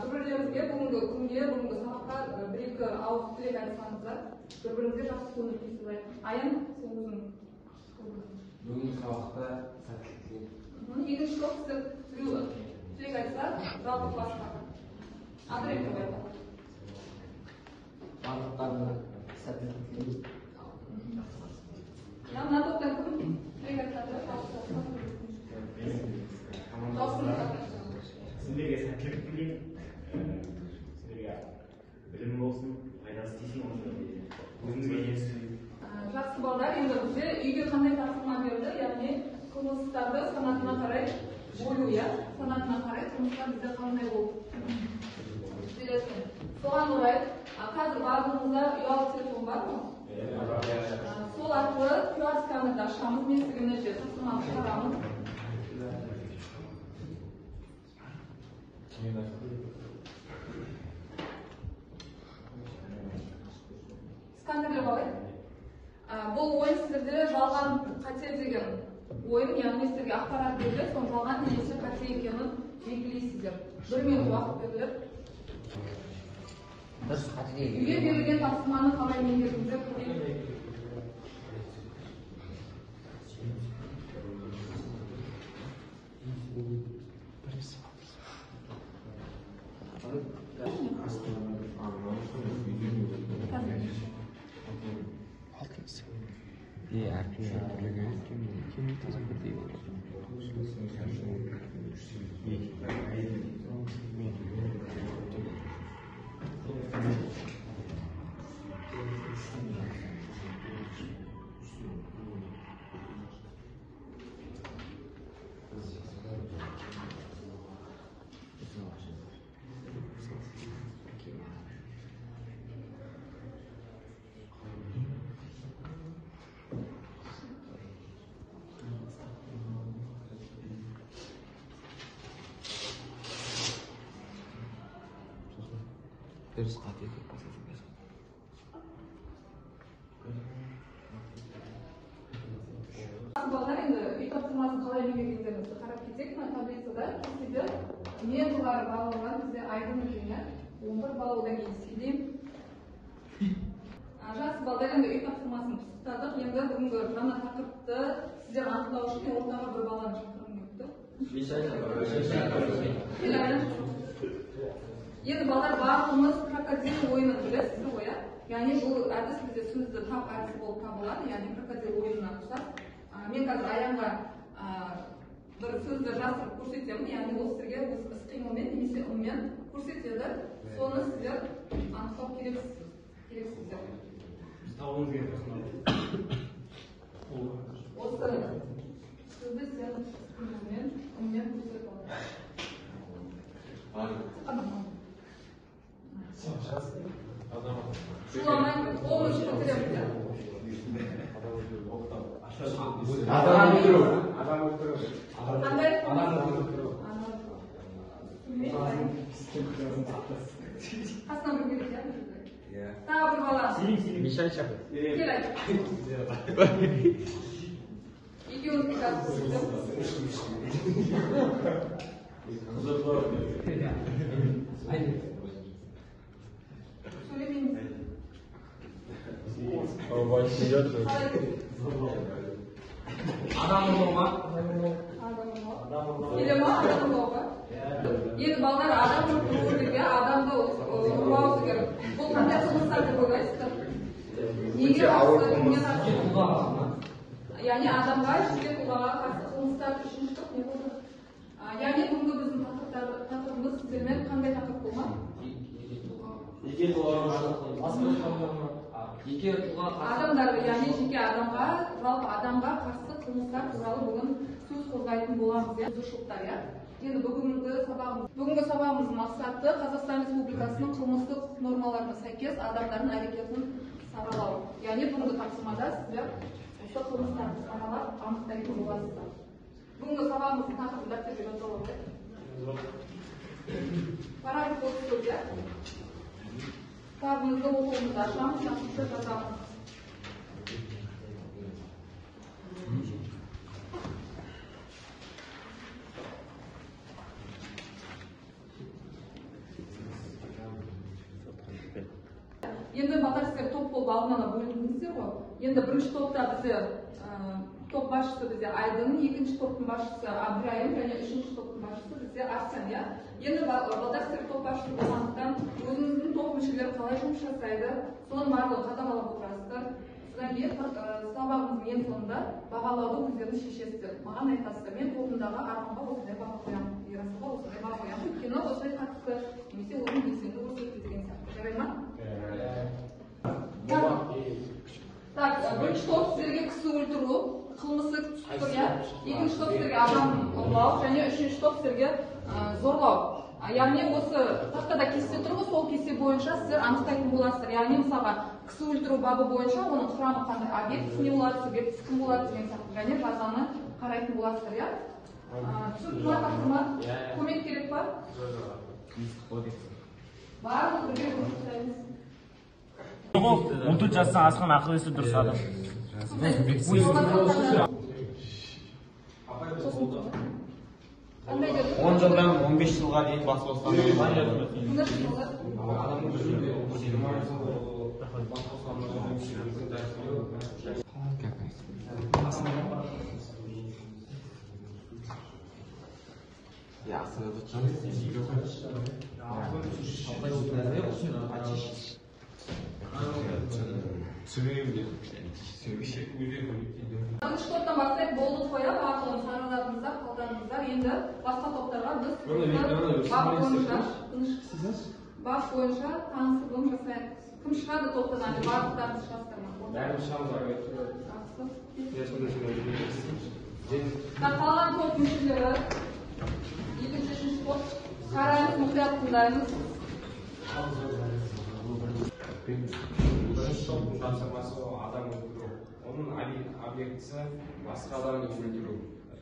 Bir-biringizga bugungi kunga, bugungi sabaqqa bir-ikki og'iz tilak aytsangiz, bir-biringizga yaxshi ko'ngil kuysiz. Ayan, sen o'zing. Bugungi sabaqda sakitlik. Ikkinchi to'p siz tilak aytsa, жалпы классқа. Adirek aytadi. Bарлықтарына sakitlik. Mына топтан кім tilak aytadi? Сендерге сәттілік тілеймін, сендерге білім болсын, пайдасы тисін өзіңізге жетістік. Жақсы балдар, енді бізде үйге қандай тапсырма берді, яғни қылмыстарды санатына қарай бөлу, санатына қарай қылмыстар бізде қандай болып келесін. Соған орай, қазір барлығыңызда ұялы телефон бар ма? Сол арқылы QR сканерді ашамыз, мен сізге мына жерде тапсырманы шығарамыз. Сканерлеп алайық. Бұл ойын сіздерде жалған қате деген ойын, яғни сіздерге ақпарат беріледі, соның жалған немесе қате екенін белгілейсіздер. 1 минут уақыт беріліп, үйге берілген тапсырманы қалай меңгердіңіздер көрейік. Ders qat'iy deb bajaramiz. Балдар, енді үй тапсырмасын қалай меңгергендеріңізді қарап кетсек, мына таблицада кестеде не жоғары балл алған бізде айдын екен, 11 балл, одан кейін селим. Жақсы балдар, енді үй тапсырмасын пысықтадық. Енді бүгінгі жаңа тақырыпты сіздер анықтау үшін ортаға бір баланы шақырғым келді. Енді балдар барлығымыз крокодил ойынын білесіздер ғой, яғни бұл әдіс бізде сөзді тап әдісі болып табылады, яғни крокодил ойынына ұқсас. Мен қазір Аянға бір сөзді жасырып көрсетемін, яғни ол сіздерге өз іс-қимылмен немесе ыммен көрсетеді. Соны сіздер анықтау керексіздер. Тауыңыз керек осындай. Осы сөзді сен іс-қимылмен ыммен көрсетіп алады. Шуламай, қолы үшін көтереміз. Адам өлтіру. Қандай? Қасынан бір керек, тағы бір бала. Мишай шақыр. Кел айт. Екеуіңізге қазір сөйлемейміз. Адам өлтіру ма? Келе ма? Адам өлтіруға? Енді балдар адам өлтіруге адамды ұрмау керек. Бұл қандай қылмыстар деп ойлайсыздар? Неге қарсы? Яғни адамға, жеке тұлғаға қарсы қылмыстар үшінші топ не болды? Яғни бүгінгі біздің тақырыбымыз сіздермен қандай тақырып болмақ? Адамдар, яғни жеке адамға, жалпы адамға қарсы қылмыстар туралы бүгін сөз қозғайтын боламыз, бұзушылықтар. Енді бүгінгі сабағымыздың мақсаты Қазақстан Республикасының қылмыстық нормаларына сәйкес адамдардың әрекетін саралау. Яғни бүгінгі тапсырмада сіздер осы қылмыстарды саралап анықтайтын боласыздар. Бүгінгі сабағымыздың тақырыбын дәптерге жазып алып. Параграф 34. Кітабымызды оқуымызды ашамыз, жақсы жазамыз. Енді батарсыздар топ болып алдын ала бөліндіңіздер ғой. Енді бірінші топта бізде топ басшысы бізде Айдын, екінші топтың басшысы Абдырайым және үшінші топтың басшысы бізде Арсен, иә. Енді батарсыздар топ басшысы болғандықтан өзіңіздің топ мүшелері қалай жұмыс жасайды, соның барлығын қадағалап отырасыздар. Содан кейін сабағымыздың ең соңында бағалауды өздеріңіз шешесіздер. Маған айтасыздар, мен тобымдағы Арманға осындай баға қоямын, Ерасылға осындай баға қоямын, өйткені осылай қатысты немесе оның белсенді көрсетті деген сияқты. Жарай ма? Так, бірінші топ сіздерге кісі өлтіру, қылмысы түстір, иә. Екінші топ сіздерге адам ұрлау және үшінші топ сіздерге зорлау. Яғни осы тақтада кесте тұр ғой, сол кесте бойынша сіздер анықтайтын боласыздар. Яғни мысалға кісі өлтіру бабы бойынша оның құрамы қандай, объектісі не болады, субъектісі кім болады деген сияқты және жазаны қарайтын боласыздар, иә. Түсінікті ма, тақсырма? Көмек керек па? Барлық бірге көрсетеміз. 14 жастан асқан ақыл есі дұрыс адам. Қандай деді? 10 жылдан 15 жылға дейін бас бостандығы. Бірінші топтан бастайық, болды қояп, ақылын сарыладыңыздар, қолдандыңыздар. Енді басқа топтарға біз бап бойынша таныстырылым жасаймыз. Кім шығады топтан, барлықтарыңыз шығасыздар ма? Бәрін шығамыз. Қалған топ мүшелері, екінші, үшінші топ, қараймыз, мұқият тыңдаймыз. Бірінші топтың тапсырмасы адам өлтіру. Оның объектісі басқа адамды өлтіру.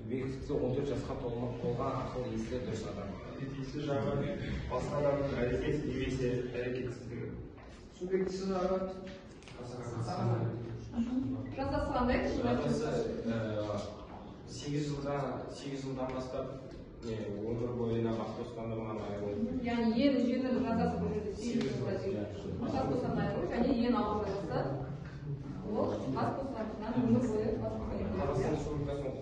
Субъектісі 14 жасқа толған ақыл есі дұрыс адам. Объектісі жағы басқа адамның әрекет немесе әрекетсіздігі. Субъектісі жағы Жазасы қандай? 8 жылдан бастап өмір бойына бас бостандығынан айырылу. Яғни ең жеңіл жазасы бұл жерде 8 жылға дейін бас бостандығынан айырылу және ең ауыр жазасы ол бас бостандығынан өмір бойы бас бостандығынан Қазақстан Республикасының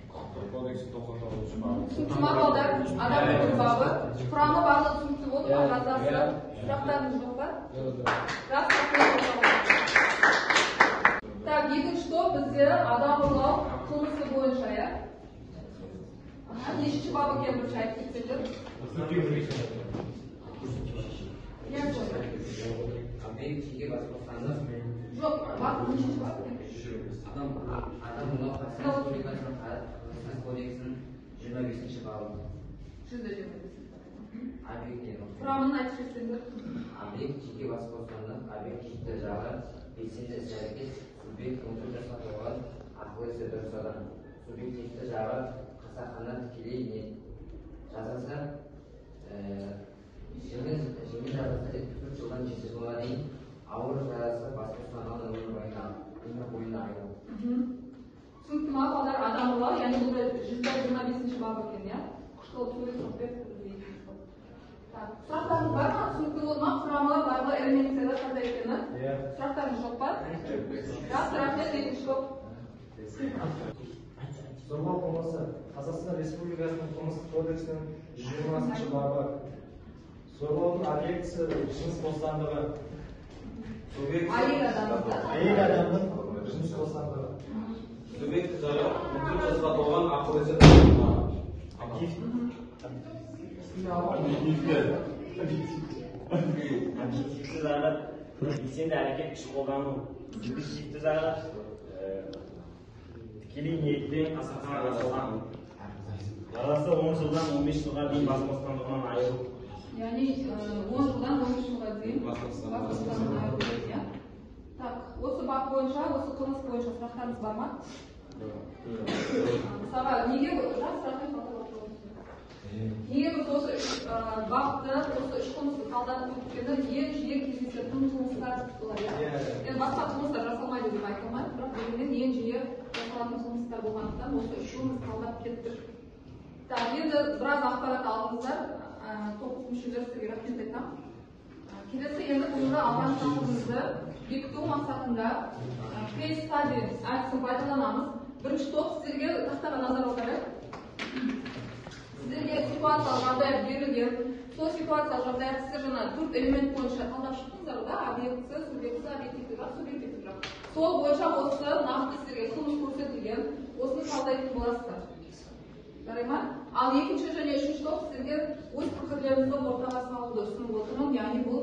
құқықтық кодексінің 99-шы бабы. түсінікті ма балдар? Адам өлтіру бабы. Құрамы барлығы түсінікті болды ма? Жазасы сұрақтарыңыз жоқ па? Так, екінші топ бізде адам ұрлау қылмысы бойынша, иә? Нешінші бабы екен бірінші айтып кетсеңдер? Жоқ, бап нешінші бап екен? Адам ұрлау Қазақстан Республикасының Қылмыстық кодексінің 25-ші бабы. 125. Құрамын айтып кетсеңдер? Объект жеке бас бостандық, объективті жағы, белсенді іс-әрекет, субъект 14 жасқа толған ақыл есі дұрыс адам. Субъективті жағы қасақана тікелей не жазасы жеңіл жазасы 74 жылдан 7 жылға дейін, ауыр жазасы бас бостандығынан өмір бойына айырылу. Түсінікті ма балдар? Адам ұрлау, яғни бұл 125-ші бабы екен, иә? Құштылық сөйлес соқпет дейді. Сұрақтарыңыз бар ма? Түсінікті болды ма? Құрамы барлы элементтері қандай екені? Сұрақтарыңыз жоқ па? Жақсы, рахмет, екінші топ. Зорлау қылмысы Қазақстан Республикасының Қылмыстық кодексінің 120-ші бабы. Зорлаудың объектісі жыныс бостандығы. Әйел адамның жыныс бостандығы. Субъекті жағы 14 жасқа толған ақыл есі дұрыс адам. Объективті жағы белсенді әрекет күш қолдану. Субъективті жағы тікелей ниетпен қасақана жасалған. Жазасы 10 жылдан 15 жылға дейін бас бостандығынан айырылу. Яғни 10 жылдан 15 жылға дейін бас бостандығынан айырылу, иә? Так, осы бап бойынша, осы қылмыс бойынша сұрақтарыңыз бар ма? Мысалға, неге неге біз осы бапты, осы 3 қылмысты талдап өткенде ең жиі кездесетін қылмыстар солар, иә? Енді басқа қылмыстар жасалмайды деп айтылмайды, бірақ дегенмен ең жиі жасалатын қылмыстар болғандықтан осы 3 қылмыс талдап кеттік. Так, енді біраз ақпарат алдыңыздар, топ мүшелері сізге рахмет айтамын. Келесі енді бұнда алған тақырыбымызды бекіту мақсатында кейс стади әдісін пайдаланамыз. Бірінші топ сіздерге тақтаға назар аударайық. Сіздерге ситуациялық жағдай берілген. Сол ситуациялық жағдайды сіздер жаңа 4 элемент бойынша талдап шықтыңыздар да, объектісі, субъектісі, объективті жақ, субъективті жақ. Сол бойынша осы нақты сіздерге ұсыныс көрсетілген, осыны талдайтын боласыздар. Жарай ма? Ал екінші және үшінші топ сіздерге өз пікірлеріңізді ортаға салуды ұсынып отырмын. Яғни бұл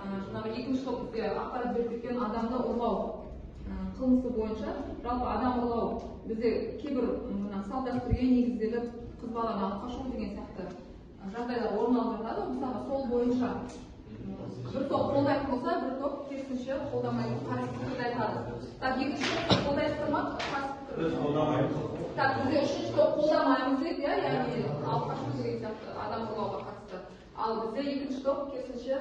жаңағы екінші топ бізге ақпарат беріп кеткен адамды ұрлау қылмысы бойынша, жалпы адам ұрлау бізде кейбір салт дәстүрге негізделіп қыз баланы алып қашу деген сияқты жағдайлар орын алып жатады. Мысалы сол бойынша бір топ қолдайтын болса, бір топ керісінше қолдамайтын қарсы пікірді айтады. Так, екінші топ қолдайсыздар ма? Так, бізде үшінші топ қолдамаймыз дейді, яғни алып қашу деген сияқты адам ұрлауға қатысты. Ал бізде екінші топ керісінше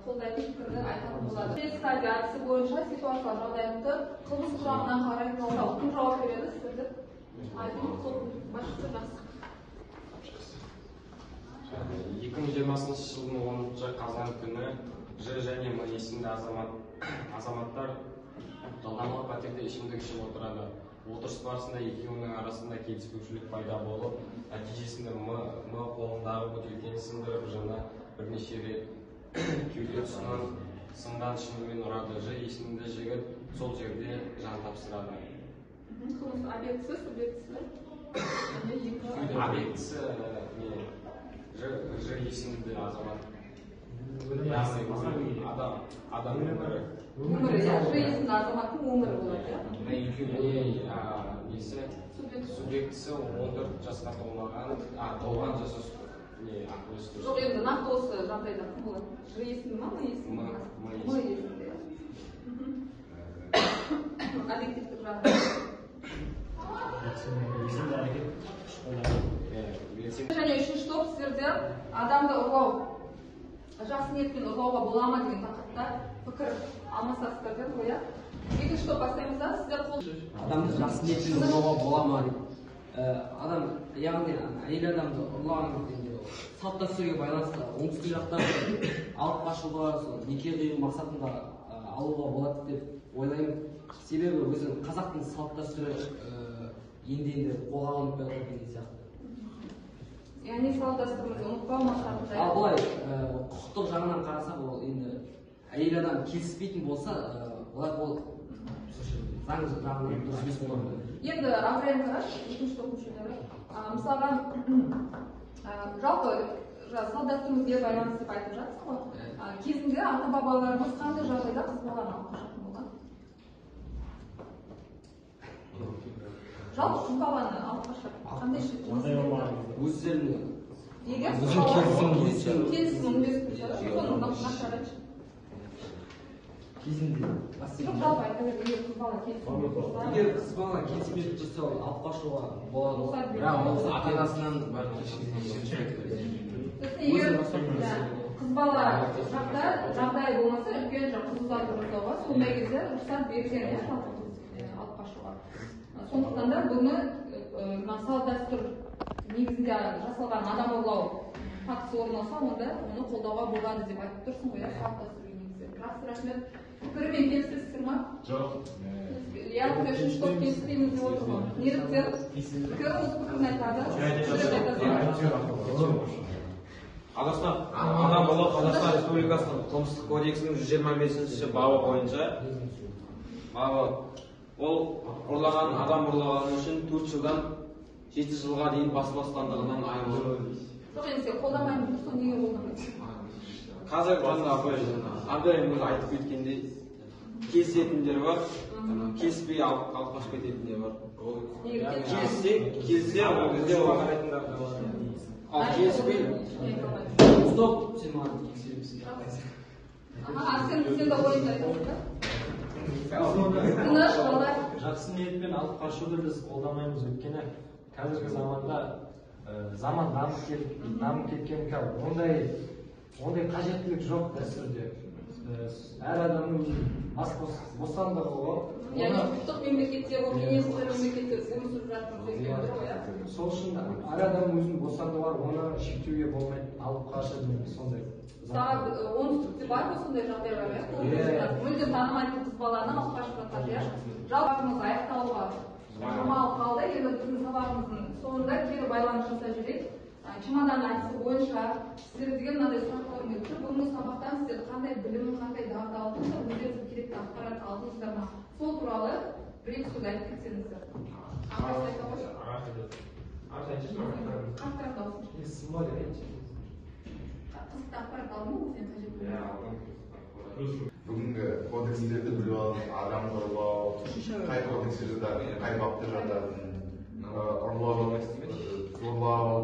қолдайтын пікірді айтатын болады. Кейс стади әдісі бойынша ситуациялық жағдайды қылмыс құрамына қарай талдау. Кім жауап береді сіздерді? Айтын сот басшысы жақсы. 2020 жылдың 10 қазан күні Ж және М есімді азаматтар жалдамалы пәтерде ішімдік ішіп отырады. Отырыс барысында екеуінің арасында келіспеушілік пайда болып, нәтижесінде М қолындағы бөтелкені сындырып, Ж-ны бірнеше рет кеуде тұсынан сымдан шынымен ұрады. Ж есімді жігіт сол жерде жан тапсырады. Қылмыс объектісі, субъектісі? Объектісі Ж есімді азамат. Адам өмірі. Өмірі, Ж есімді азаматтың өмірі болады, Несі? Субъектісі 14 жасқа толған жасөспірім. Жоқ, енді нақты осы жағдайда кім болады? Ж есімді ма, М есімді? М есімді. Объективтік жағдай. Және үшінші топ сіздерде адамды ұрлау, жақсы ниетпен ұрлауға бола ма деген тақырыпта пікір алмасасыздар деп қоя. Екінші топ бастаймызда сіздер қол. Адамды жақсы ниетпен ұрлауға бола ма дейді. Адам, яғни әйел адамды ұрлаған кезде салт дәстүрге байланысты оңтүстік жақтан алып қашуға, неке қию мақсатында алуға болады деп ойлаймын. Себебі өзінің қазақтың салт дәстүрі енді қолға алынып келеді деген сияқты. Яғни салт дәстүрімізді ұмытпау мақсатында. Ал былай құқықтық жағынан қарасақ, ол енді әйел адам келіспейтін болса, олар ол заң жағынан дұрыс емес болады. Енді абырайын қарашы, екінші топ мүшелері. Мысалға, жалпы салт дәстүрімізге байланысты деп айтып жатсың ғой. Кезінде ата бабаларымыз қандай жағдайда қыз баланы алып қашатын болған? Жалпы қыз баланы алып қашатын қандай өздеріне егер келісім соны нақтылайыншы. кезінде Жалпы айта берді, егер қыз бала келіспейтін тұрса алып қашуға болады. Бірақ ол ата-анасынан егер қыз бала жақта жағдай болмаса, үлкен қыз ұзатып жасауға сондай кезде рұқсат берген алып қашуға. Сондықтан да бұны салт дәстүр негізінде жасалған адам ұрлау фактісі орын алса, онда оны қолдауға болады деп айтып тұрсың ғой, салт дәстүрге негізі. Жақсы, рахмет. Пікірмен келісесіздер ма? Жоқ. Яғни үшінші топ келіспейміз деп отыр ғой. Неліктен? Пікір өз пікірін айтады. Қазақстан адам ұрлау Қазақстан Республикасының қылмыстық кодексінің 125-ші бабы бойынша ол ұрлаған адам ұрлағаны үшін 4 жылдан 7 жылға дейін бас бостандығынан айырылады. Жоқ, енді сен қолдамаймын тұрсың, неге қолдамайсың? Қазір Абдырайым өзі айтып кеткендей келісетіндер бар, келіспей алып қашып кететіндер бар. Келсе ол кезде ол қарайтындар да бар. Ал келіспей стоп, сен маған кексересің. Сен де ойыңды айтасың да? Тыныш, олай. Жақсы ниетпен алып қашуды біз қолдамаймыз, өйткені қазіргі заманда заман дамып кеткен ондай қажеттілік жоқ дәстүрде. әр адамның өзінің бас бостандығы ғой. яғни құқықтық мемлекетте ол министр мемлекетте өмір сүріп жатырмыз деген ғой иә. Сол үшін әр адамның өзінің бостандығы бар, оны шектеуге болмайды, алып қашып сондай. Саған оңтүстікте бар ғой сондай жағдайлар иә. Мүлдем танымайтын қыз баланы алып қашып жатады иә. Жалпымыз аяқталуға шамалы қалды. Енді біздің сабағымыздың соңында кері байланыс жасап жіберейік. Чемодан әдісі бойынша сіздерге деген мынандай сұрақ қойғым келіп тұр. Бүгінгі сабақтан сіздер қандай білім, қандай дағды алдыңыздар, өздеріңізге керекті ақпарат алдыңыздар ма? Сол туралы бір-екі сөз айтып кетсеңіздер. Қызықты ақпарат алдың ба сен қажет? Бүгінгі кодекстерді біліп алып, адам қорлау, қай кодексте жатады, қай бапта жататынын, ұрлау, зорлау,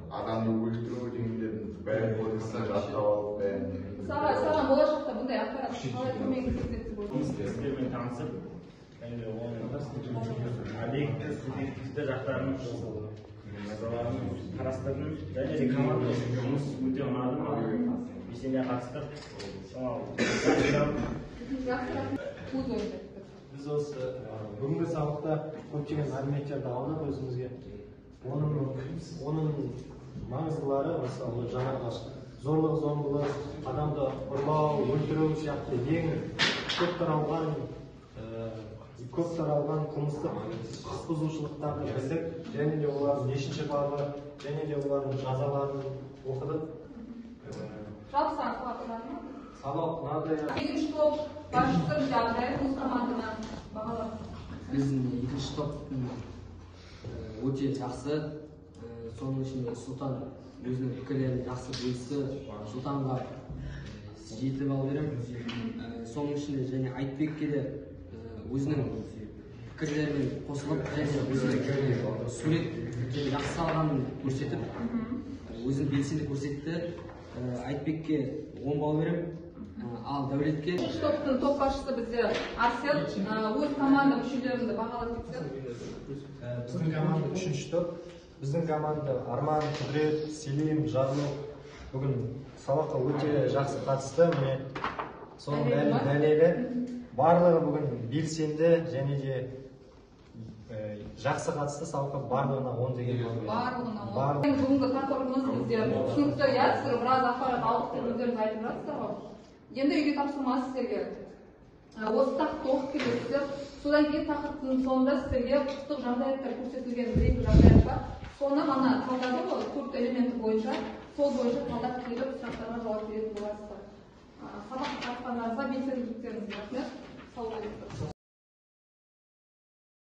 адамды өлтіру дегендердің бәрін кодекстен жаттап алып, бәрін. Саған болашақта бұндай ақпарат қалай көмектеседі деп ойлайсыз? Істермен танысып, объектті, субъективті жақтарын назарларын қарастырдым. Және де командалық жұмыс өте ұнады маған. Белсене қатыстық. Біз осы бүгінгі сабақта көптеген мәліметтерді алдық өзімізге. Оның маңыздылары мысалы жаңағы зорлық, зомбылық, адамды ұрлау, өлтіру сияқты ең көп таралған қылмыстық құқық бұзушылықтарды білдік, және де олардың нешінші бабы, және де олардың жазаларын оқыдық. Жалпы саған сабақ ұнады ма? Сабақ ұнады. Екінші топ басшысы жағдайы өз команданы бағалады. Біздің екінші топтың өте жақсы. Соның ішінде Сұлтан өзінің пікірлерін жақсы бөлісті. Сұлтанға 7 балл беремін. Соның ішінде және Айтбекке де өзінің пікірлерімен қосылып, және өзінің сурет жақсы салғанын көрсетіп, өзінің белсенді көрсетті. Айтбекке 10 балл беремін. Ал Дәулетке Екінші топтың топ басшысы бізде Арсен. Өз команда мүшелерімді бағалап кетсек. Біздің команда үшінші топ. Біздің команда Арман, Құдірет, Селим, Жарлық бүгін сабаққа өте жақсы қатысты. Міне соның дәлелі. Барлығы бүгін белсенді және де жақсы қатысты, сабаққа барлығына 10 деген болады. Барлығына 10. Бүгінгі тақырыбымыз бізде түсінікті иә, сіздер біраз ақпарат алдық деп өздеріңіз айтып жатсыздар ғой. Енді үйге тапсырма сіздерге. Осы тақырыпты оқып келесіздер. Содан кейін тақырыптың соңында сіздерге құқықтық жағдаяттар көрсетілген бір-екі жағдаят бар. Соны мана талдады ғой, 4 элементі бойынша, сол бойынша талдап келіп сұрақтарға жауап беретін боласыздар. Сабаққа қатысқандарыңызға белсенділіктеріңізге рахмет. Сау болыңыздар.